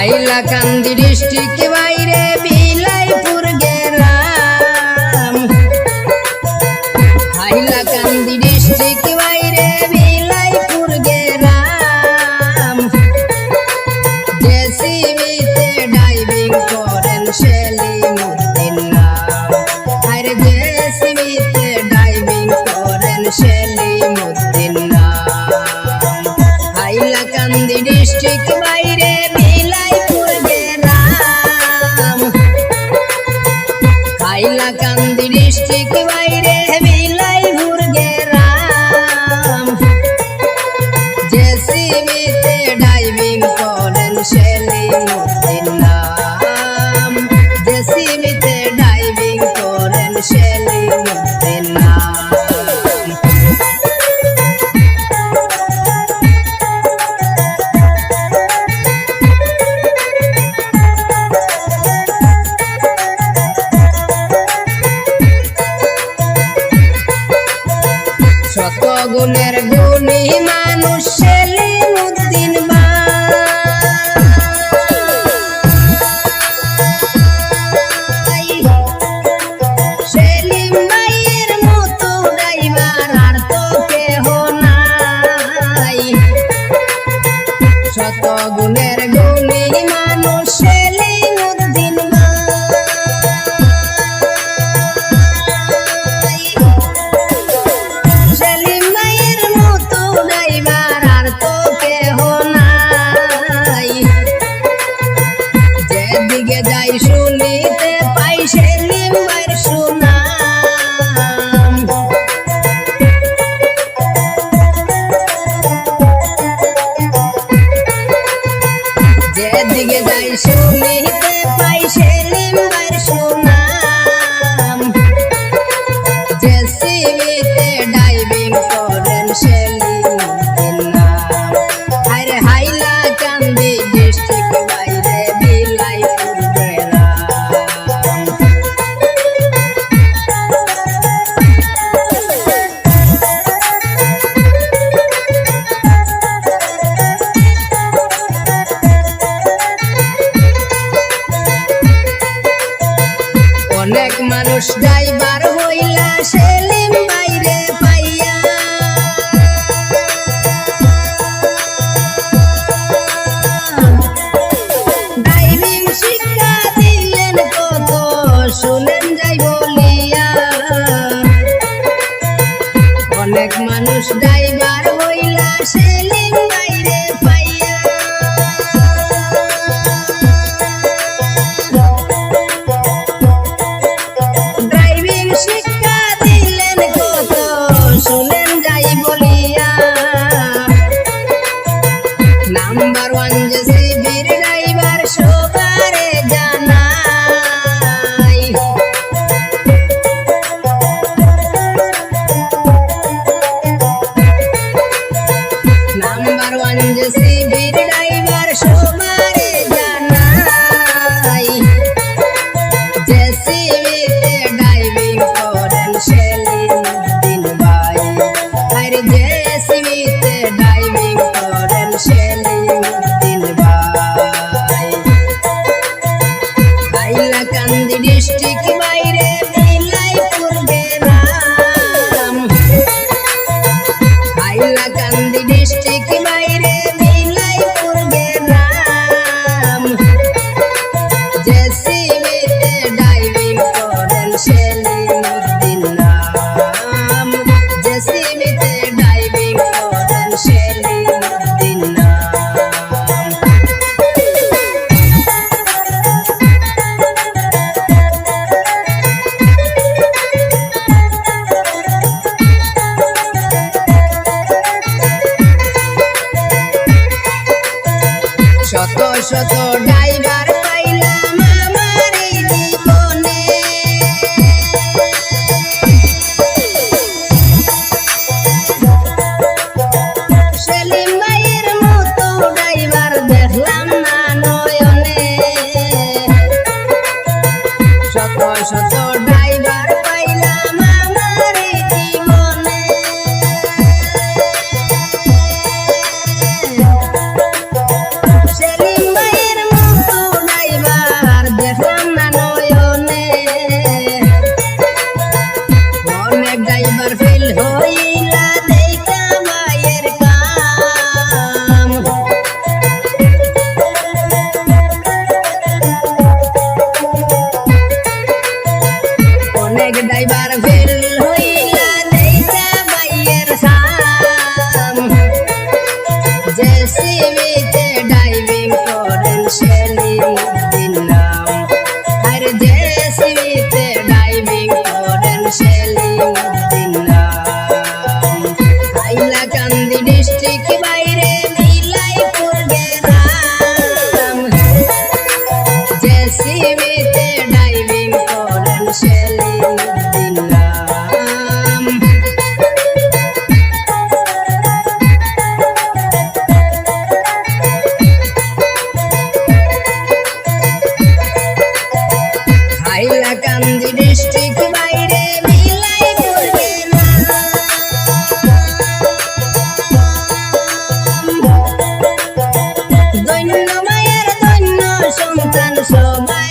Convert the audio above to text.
Hailakandi district বাইরে বিলাইপুর গেলাম। Hailakandi district বাইরে বিলাইপুর গেলাম। জেসিবিতে ডাইভিং করেন সেলিমউদ্দিন নাম। আরে জেসিবিতে ডাইভিং করেন সেলিমউদ্দিন নাম। হাইলাকান্দি ডিস্ট্রিক্ট বাইরে হাইলাকান্দি ডিস্ট্রিক্ট বাইরে বিলাইপুর গেলাম। জেসিবিতে ডাইভিং করেন সেলিমউদ্দিন নাম। জেসিবিতে ডাইভিং করেন সেলিমউদ্দিন নাম। শত গুণের গুণী মানুষ সেলিমউদ্দিন ভাই। সেলিম ভাইয়ের মতো ড্রাইভার আর তো কেহ নাই। শত গুণের গুণী মানুষ সেলিমউদ্দিন যেদিকে যাই শুনিতে পাই সেলিম ভাইয়ের সুনাম। যেদিকে যাই শুনিতে পাই সেলিম ভাইয়ের সুনাম। জেসিবিতে ডাইভিং করেন সেলিমউদ্দিন নাম। আরে হাইলাকান্দি ডিস্ট্রিক্ট বাইরে বিলাইপুর গেলাম। অনেক মানুষ ড্রাইভার হইলা সেলিম বাইরে পাইয়া। ড্রাইভিং শিক্ষা দিলেন কত শুনেন যাই বলিয়া। অনেক মানুষ ড্রাইভার হইলা সেলিম বাইরে পাইয়া। ড্রাইভিং শিক্ষা দিলেন কত শুনেন যাই বলিয়া। নাম্বার 1 জেসিবির ড্রাইভার সবারে জানাই। নাম্বার 1 জেসিবির ড্রাইভার সবারে জানাই। জেসিবিতে ডাইভিং করেন সেলিমউদ্দিন ভাই। আরে জেসিবিতে ডাইভিং করেন সেলিমউদ্দিন ভাই। হাইলাকান্দি ডিস্ট্রিক্ট বাইরে বিলাইপুর গেলাম। হাইলাকান্দি ডিস্ট্রিক্ট বাইরে বিলাইপুর গেলাম। জেসিবিতে ডাইভিং করেন সেলিমউদ্দিন নাম। জেসিবিতে ডাইভিং করেন সেলিমউদ্দিন নাম। শত শত ড্রাইভার পাইলাম আমার এই জীবনে। সেলিম ভাইয়ের মতো ড্রাইভার দেখলাম না নয়নে। শত শত ড্রাইভার পাইলাম আমার এই জীবনে। সেলিম ভাইয়ের মতো জেসিবিতে ডাইভিং করেন সেলিমুদ্দিন নাম। আর জেসিবিতে ডাইভিং করেন সেলিমুদ্দিন নাম। হাইলাকান্দি ডিস্ট্রিক্ট বাইরে বিলাইপুর গ্রাম। জেসিবিতে ডাইভিং করেন সেলিমুদ্দিন নাম। হাইলাকান্দি ডিস্ট্রিক্ট বাইরে বিলাইপুর গ্রাম। দৈন্য মায়ের দৈন্য সন্তান সবাই